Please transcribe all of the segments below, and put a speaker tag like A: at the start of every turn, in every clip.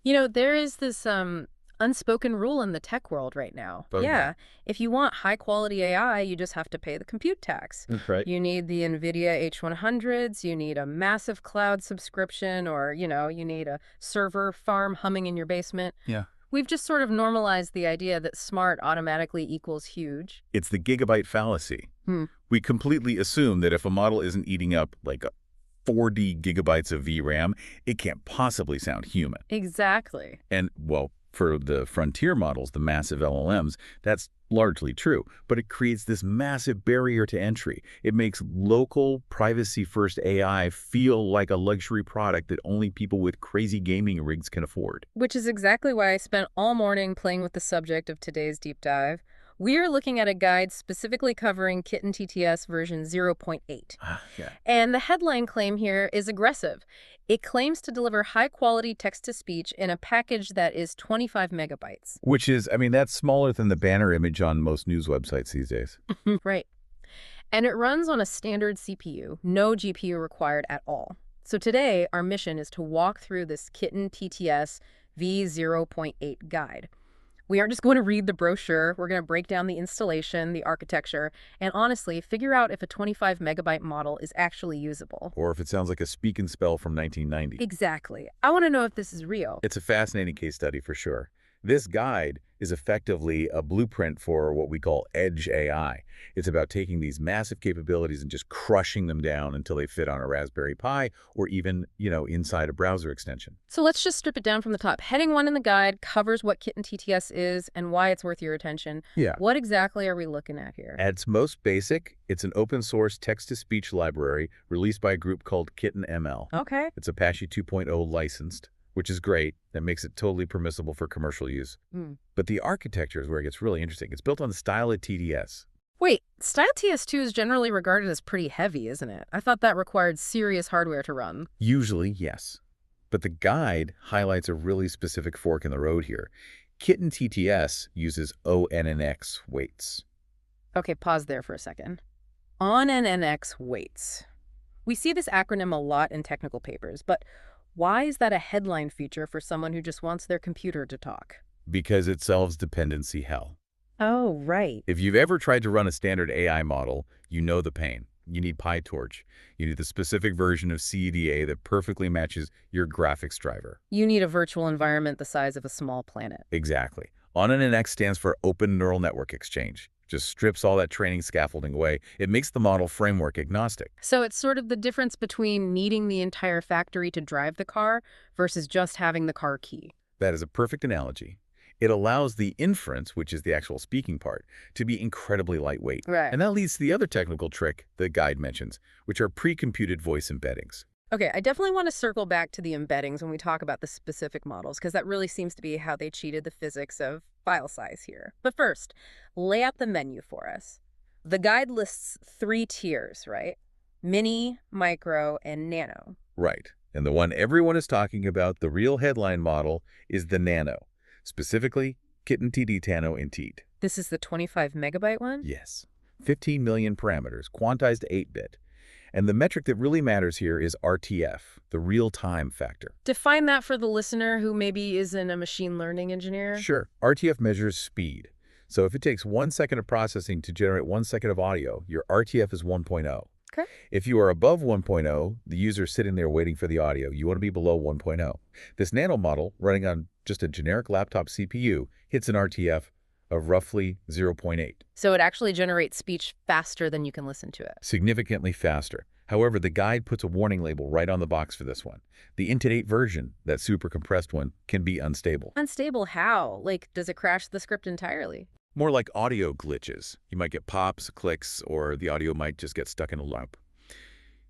A: There is this unspoken rule in the tech world right now.
B: Oh, yeah.
A: Yeah, if you want high-quality AI, you just have to pay the compute tax.
B: Right.
A: You need the NVIDIA H100s, you need a massive cloud subscription, or, you need a server farm humming in your basement.
B: Yeah.
A: We've just sort of normalized the idea that smart automatically equals huge.
B: It's the Gigabyte fallacy.
A: Hmm.
B: We completely assume that if a model isn't eating up like 40 gigabytes of VRAM, it can't possibly sound human.
A: Exactly.
B: And, well, for the frontier models, the massive LLMs, that's largely true. But it creates this massive barrier to entry. It makes local, privacy-first AI feel like a luxury product that only people with crazy gaming rigs can afford.
A: Which is exactly why I spent all morning playing with the subject of today's deep dive. We are looking at a guide specifically covering Kitten TTS version 0.8.
B: Yeah.
A: And the headline claim here is aggressive. It claims to deliver high-quality text-to-speech in a package that is 25 megabytes.
B: Which is, I mean, that's smaller than the banner image on most news websites these days.
A: Right. And it runs on a standard CPU, no GPU required at all. So today, our mission is to walk through this Kitten TTS v0.8 guide. We aren't just going to read the brochure. We're going to break down the installation, the architecture, and honestly, figure out if a 25 megabyte model is actually usable.
B: Or if it sounds like a speak and spell from 1990.
A: Exactly. I want to know if this is real.
B: It's a fascinating case study for sure. This guide is effectively a blueprint for what we call edge AI. It's about taking these massive capabilities and just crushing them down until they fit on a Raspberry Pi or even, inside a browser extension.
A: So let's just strip it down from the top. Heading 1 in the guide covers what Kitten TTS is and why it's worth your attention.
B: Yeah.
A: What exactly are we looking at here?
B: At its most basic, it's an open-source text-to-speech library released by a group called Kitten-ML.
A: Okay.
B: It's Apache 2.0 licensed, which is great. That makes it totally permissible for commercial use. But the architecture is where it gets really interesting. It's built on the style of TDS.
A: Wait, Style TS2 is generally regarded as pretty heavy, isn't it? I thought that required serious hardware to run.
B: Usually, yes. But the guide highlights a really specific fork in the road here. Kitten TTS uses ONNX weights.
A: Okay, pause there for a second. ONNX weights. We see this acronym a lot in technical papers, but why is that a headline feature for someone who just wants their computer to talk?
B: Because it solves dependency hell.
A: Oh, right.
B: If you've ever tried to run a standard AI model, you know the pain. You need PyTorch. You need the specific version of CEDA that perfectly matches your graphics driver.
A: You need a virtual environment the size of a small planet.
B: Exactly. ONNX stands for Open Neural Network Exchange. Just strips all that training scaffolding away. It makes the model framework agnostic.
A: So it's sort of the difference between needing the entire factory to drive the car versus just having the car key.
B: That is a perfect analogy. It allows the inference, which is the actual speaking part, to be incredibly lightweight.
A: Right.
B: And that leads to the other technical trick the guide mentions, which are pre-computed voice embeddings.
A: Okay, I definitely want to circle back to the embeddings when we talk about the specific models, because that really seems to be how they cheated the physics of file size here. But first, lay out the menu for us. The guide lists 3 tiers, right? Mini, micro, and nano.
B: Right. And the one everyone is talking about, the real headline model, is the Nano. Specifically, Kitten TTS-nano-Int8.
A: This is the 25 megabyte one?
B: Yes. 15 million parameters, quantized to 8-bit. And the metric that really matters here is RTF, the real-time factor.
A: Define that for the listener who maybe isn't a machine learning engineer.
B: Sure. RTF measures speed. So if it takes 1 second of processing to generate 1 second of audio, your RTF is 1.0.
A: Okay.
B: If you are above 1.0, the user is sitting there waiting for the audio. You want to be below 1.0. This nano model, running on just a generic laptop CPU, hits an RTF of roughly 0.8.
A: So it actually generates speech faster than you can listen to it.
B: Significantly faster. However, the guide puts a warning label right on the box for this one. The Int8 version, that super compressed one, can be unstable.
A: Unstable how? Like, does it crash the script entirely?
B: More like audio glitches. You might get pops, clicks, or the audio might just get stuck in a loop.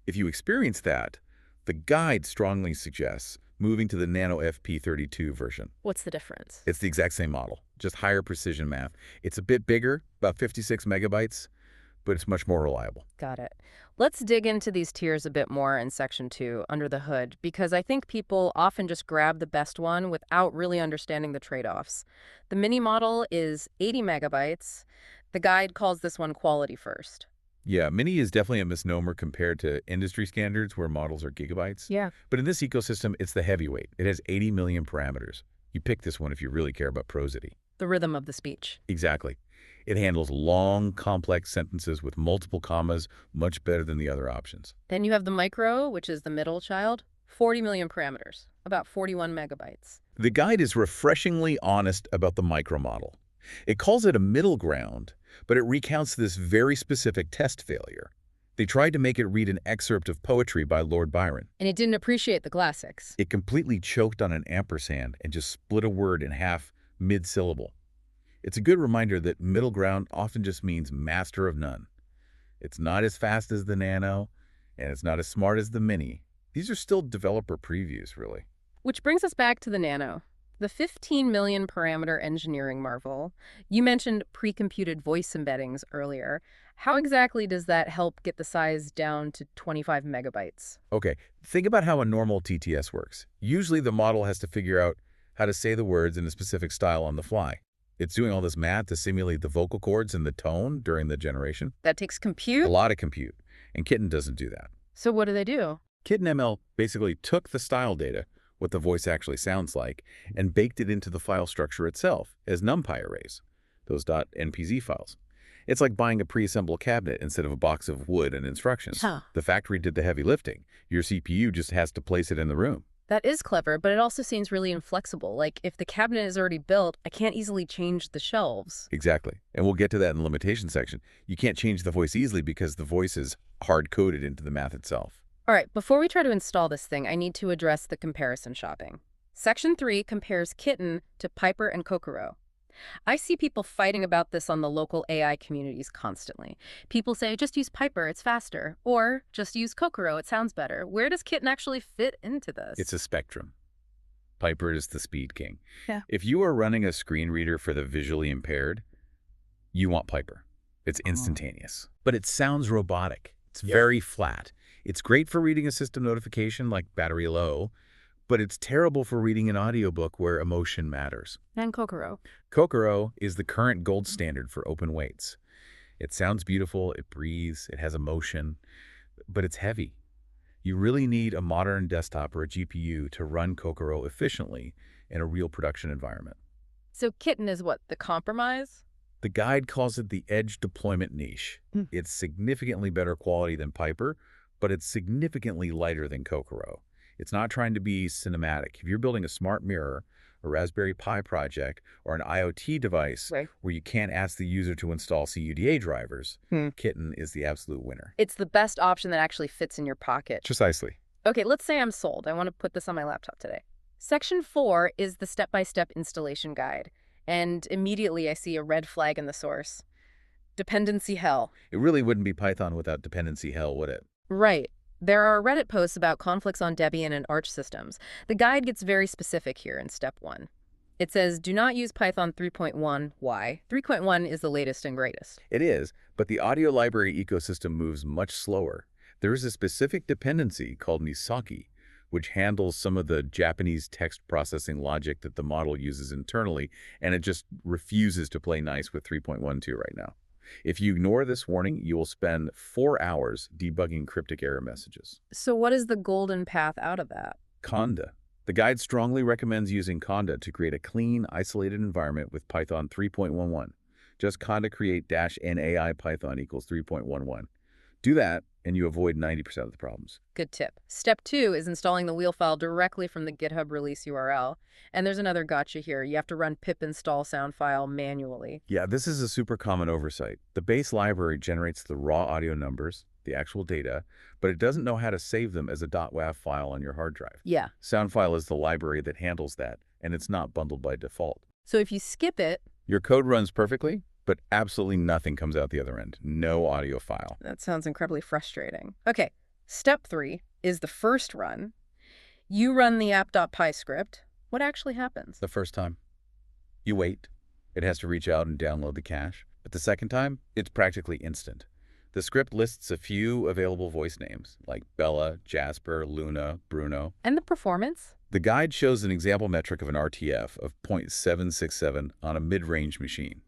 B: If you experience that, the guide strongly suggests moving to the Nano FP32 version.
A: What's the difference?
B: It's the exact same model, just higher precision math. It's a bit bigger, about 56 megabytes, but it's much more reliable.
A: Got it. Let's dig into these tiers a bit more in Section 2, Under the Hood, because I think people often just grab the best one without really understanding the trade-offs. The mini model is 80 megabytes. The guide calls this one quality first.
B: Yeah, mini is definitely a misnomer compared to industry standards where models are gigabytes.
A: Yeah.
B: But in this ecosystem, it's the heavyweight. It has 80 million parameters. You pick this one if you really care about prosody.
A: The rhythm of the speech.
B: Exactly. It handles long, complex sentences with multiple commas much better than the other options.
A: Then you have the micro, which is the middle child. 40 million parameters, about 41 megabytes.
B: The guide is refreshingly honest about the micro model. It calls it a middle ground, but it recounts this very specific test failure. They tried to make it read an excerpt of poetry by Lord Byron.
A: And it didn't appreciate the classics.
B: It completely choked on an ampersand and just split a word in half mid-syllable. It's a good reminder that middle ground often just means master of none. It's not as fast as the Nano, and it's not as smart as the Mini. These are still developer previews, really.
A: Which brings us back to the Nano. The 15 million parameter engineering marvel. You mentioned pre-computed voice embeddings earlier. How exactly does that help get the size down to 25 megabytes?
B: Okay, think about how a normal TTS works. Usually the model has to figure out how to say the words in a specific style on the fly. It's doing all this math to simulate the vocal cords and the tone during the generation.
A: That takes compute?
B: A lot of compute, and Kitten doesn't do that.
A: So what do they do?
B: Kitten ML basically took the style data, what the voice actually sounds like, and baked it into the file structure itself as NumPy arrays, those .npz files. It's like buying a pre-assembled cabinet instead of a box of wood and instructions.
A: Huh.
B: The factory did the heavy lifting. Your CPU just has to place it in the room.
A: That is clever, but it also seems really inflexible. Like, if the cabinet is already built, I can't easily change the shelves.
B: Exactly. And we'll get to that in the limitation section. You can't change the voice easily because the voice is hard-coded into the math itself.
A: All right, before we try to install this thing, I need to address the comparison shopping. Section 3 compares Kitten to Piper and Kokoro. I see people fighting about this on the local AI communities constantly. People say, just use Piper, it's faster. Or, just use Kokoro, it sounds better. Where does Kitten actually fit into this?
B: It's a spectrum. Piper is the speed king.
A: Yeah.
B: If you are running a screen reader for the visually impaired, you want Piper. It's instantaneous. But it sounds robotic. It's very flat. It's great for reading a system notification like battery low, but it's terrible for reading an audiobook where emotion matters.
A: And Kokoro.
B: Kokoro is the current gold standard for open weights. It sounds beautiful, it breathes, it has emotion, but it's heavy. You really need a modern desktop or a GPU to run Kokoro efficiently in a real production environment.
A: So Kitten is what, the compromise?
B: The guide calls it the edge deployment niche. It's significantly better quality than Piper, but it's significantly lighter than Kokoro. It's not trying to be cinematic. If you're building a smart mirror, a Raspberry Pi project, or an IoT device where you can't ask the user to install CUDA drivers, Kitten is the absolute winner.
A: It's the best option that actually fits in your pocket.
B: Precisely.
A: Okay, let's say I'm sold. I want to put this on my laptop today. Section 4 is the step-by-step installation guide. And immediately I see a red flag in the source. Dependency hell.
B: It really wouldn't be Python without dependency hell, would it?
A: Right. There are Reddit posts about conflicts on Debian and Arch systems. The guide gets very specific here in step 1. It says, do not use Python 3.1. Why? 3.1 is the latest and greatest.
B: It is, but the audio library ecosystem moves much slower. There is a specific dependency called Nisaki, which handles some of the Japanese text processing logic that the model uses internally, and it just refuses to play nice with 3.12 right now. If you ignore this warning, you will spend 4 hours debugging cryptic error messages.
A: So what is the golden path out of that?
B: Conda. The guide strongly recommends using Conda to create a clean, isolated environment with Python 3.11. Just Conda create -nai Python equals 3.11. Do that, and you avoid 90% of the problems.
A: Good tip. Step 2 is installing the wheel file directly from the GitHub release URL. And there's another gotcha here. You have to run pip install sound file manually.
B: Yeah, this is a super common oversight. The base library generates the raw audio numbers, the actual data, but it doesn't know how to save them as a .wav file on your hard drive.
A: Yeah.
B: Sound file is the library that handles that, and it's not bundled by default.
A: So if you skip it,
B: your code runs perfectly, but absolutely nothing comes out the other end. No audio file.
A: That sounds incredibly frustrating. Okay, step 3 is the first run. You run the app.py script. What actually happens?
B: The first time, you wait. It has to reach out and download the cache. But the second time, it's practically instant. The script lists a few available voice names, like Bella, Jasper, Luna, Bruno.
A: And the performance?
B: The guide shows an example metric of an RTF of 0.767 on a mid-range machine.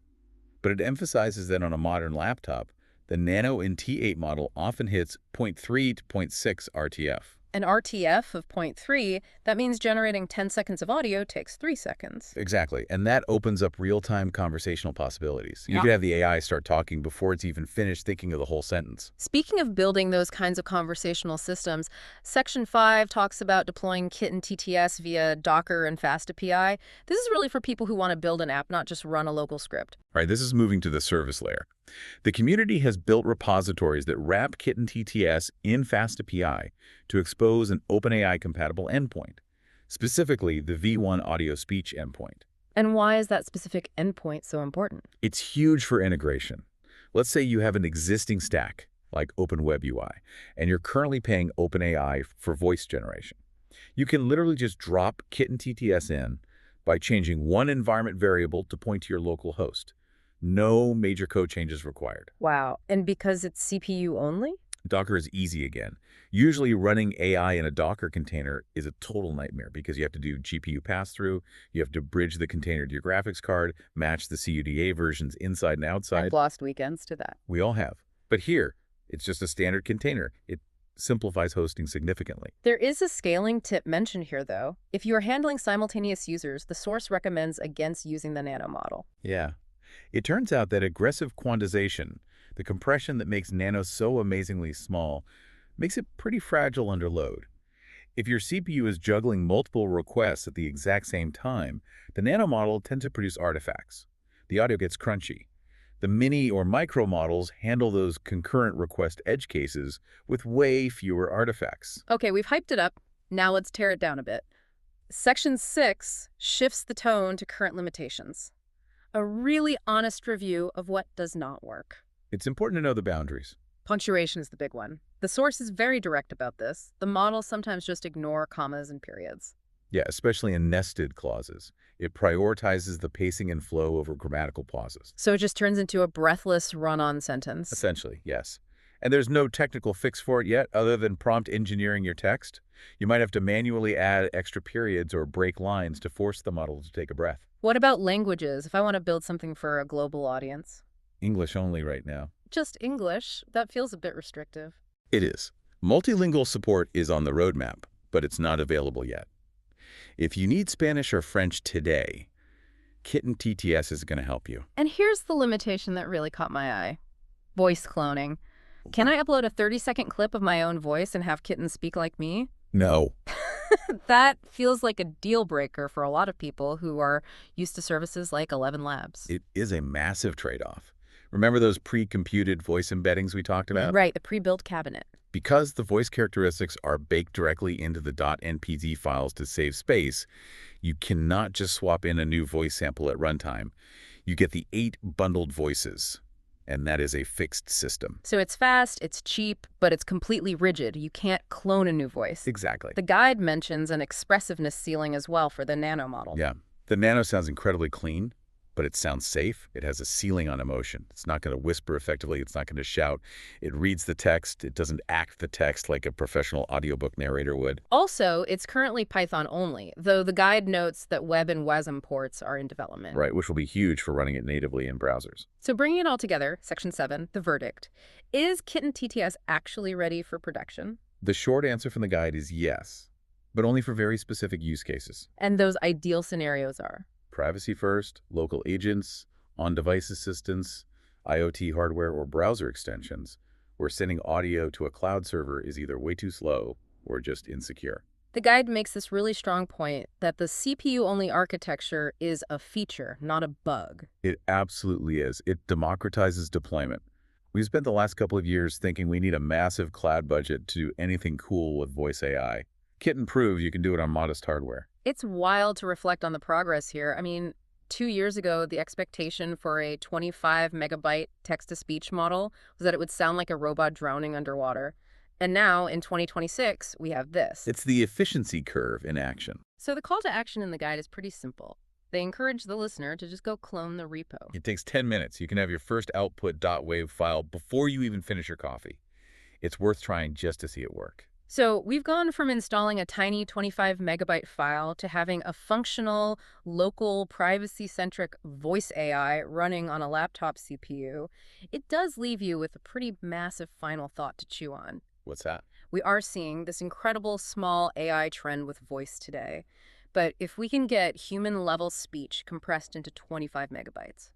B: But it emphasizes that on a modern laptop, The Nano-Int8 model often hits 0.3 to 0.6 RTF.
A: An RTF of 0.3, that means generating 10 seconds of audio takes 3 seconds.
B: Exactly, and that opens up real-time conversational possibilities. You
A: Yeah.
B: could have the AI start talking before it's even finished thinking of the whole sentence.
A: Speaking of building those kinds of conversational systems, Section 5 talks about deploying Kitten TTS via Docker and Fast API. This is really for people who want to build an app, not just run a local script.
B: Right, this is moving to the service layer. The community has built repositories that wrap Kitten TTS in Fast API to expose an OpenAI-compatible endpoint, specifically the V1 audio-speech endpoint.
A: And why is that specific endpoint so important?
B: It's huge for integration. Let's say you have an existing stack, like OpenWebUI, and you're currently paying OpenAI for voice generation. You can literally just drop Kitten TTS in by changing one environment variable to point to your local host. No major code changes required.
A: Wow. And because it's CPU only?
B: Docker is easy again. Usually running AI in a Docker container is a total nightmare because you have to do GPU pass-through, you have to bridge the container to your graphics card, match the CUDA versions inside and outside.
A: I've lost weekends to that.
B: We all have. But here, it's just a standard container. It simplifies hosting significantly.
A: There is a scaling tip mentioned here, though. If you are handling simultaneous users, the source recommends against using the Nano model.
B: Yeah. It turns out that aggressive quantization, the compression that makes Nano so amazingly small, makes it pretty fragile under load. If your CPU is juggling multiple requests at the exact same time, the Nano model tends to produce artifacts. The audio gets crunchy. The mini or micro models handle those concurrent request edge cases with way fewer artifacts.
A: Okay, we've hyped it up. Now let's tear it down a bit. Section 6 shifts the tone to current limitations. A really honest review of what does not work.
B: It's important to know the boundaries.
A: Punctuation is the big one. The source is very direct about this. The models sometimes just ignore commas and periods.
B: Yeah, especially in nested clauses. It prioritizes the pacing and flow over grammatical pauses.
A: So it just turns into a breathless run-on sentence.
B: Essentially, yes. And there's no technical fix for it yet other than prompt engineering your text. You might have to manually add extra periods or break lines to force the model to take a breath.
A: What about languages, if I want to build something for a global audience?
B: English only right now.
A: Just English? That feels a bit restrictive.
B: It is. Multilingual support is on the roadmap, but it's not available yet. If you need Spanish or French today, Kitten TTS is going to help you.
A: And here's the limitation that really caught my eye. Voice cloning. Can I upload a 30-second clip of my own voice and have Kitten speak like me?
B: No.
A: That feels like a deal breaker for a lot of people who are used to services like 11 Labs.
B: It is a massive trade-off. Remember those pre-computed voice embeddings we talked about?
A: Right, the pre-built cabinet.
B: Because the voice characteristics are baked directly into the .npz files to save space, you cannot just swap in a new voice sample at runtime. You get the 8 bundled voices, and that is a fixed system.
A: So it's fast, it's cheap, but it's completely rigid. You can't clone a new voice.
B: Exactly.
A: The guide mentions an expressiveness ceiling as well for the Nano model.
B: Yeah. The Nano sounds incredibly clean, but it sounds safe. It has a ceiling on emotion. It's not going to whisper effectively. It's not going to shout. It reads the text. It doesn't act the text like a professional audiobook narrator would.
A: Also, it's currently Python only, though the guide notes that web and WASM ports are in development.
B: Right, which will be huge for running it natively in browsers.
A: So bringing it all together, Section 7, the verdict. Is Kitten TTS actually ready for production?
B: The short answer from the guide is yes, but only for very specific use cases.
A: And those ideal scenarios are?
B: Privacy first, local agents, on-device assistance, IoT hardware or browser extensions, where sending audio to a cloud server is either way too slow or just insecure.
A: The guide makes this really strong point that the CPU-only architecture is a feature, not a bug.
B: It absolutely is. It democratizes deployment. We've spent the last couple of years thinking we need a massive cloud budget to do anything cool with voice AI. Kitten proves you can do it on modest hardware.
A: It's wild to reflect on the progress here. I mean, 2 years ago, the expectation for a 25 megabyte text-to-speech model was that it would sound like a robot drowning underwater. And now, in 2026, we have this.
B: It's the efficiency curve in action.
A: So the call to action in the guide is pretty simple. They encourage the listener to just go clone the repo.
B: It takes 10 minutes. You can have your first output .wav file before you even finish your coffee. It's worth trying just to see it work.
A: So we've gone from installing a tiny 25 megabyte file to having a functional, local, privacy-centric voice AI running on a laptop CPU. It does leave you with a pretty massive final thought to chew on.
B: What's that?
A: We are seeing this incredible small AI trend with voice today. But if we can get human-level speech compressed into 25 megabytes,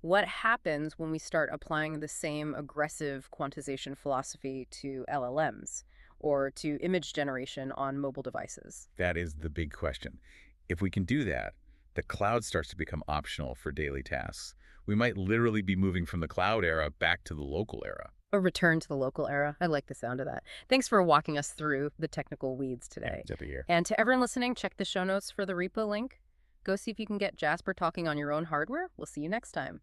A: what happens when we start applying the same aggressive quantization philosophy to LLMs or to image generation on mobile devices?
B: That is the big question. If we can do that, the cloud starts to become optional for daily tasks. We might literally be moving from the cloud era back to the local era.
A: A return to the local era. I like the sound of that. Thanks for walking us through the technical weeds
B: Yeah,
A: today.
B: it's up here.
A: And to everyone listening, check the show notes for the repo link. Go see if you can get Jasper talking on your own hardware. We'll see you next time.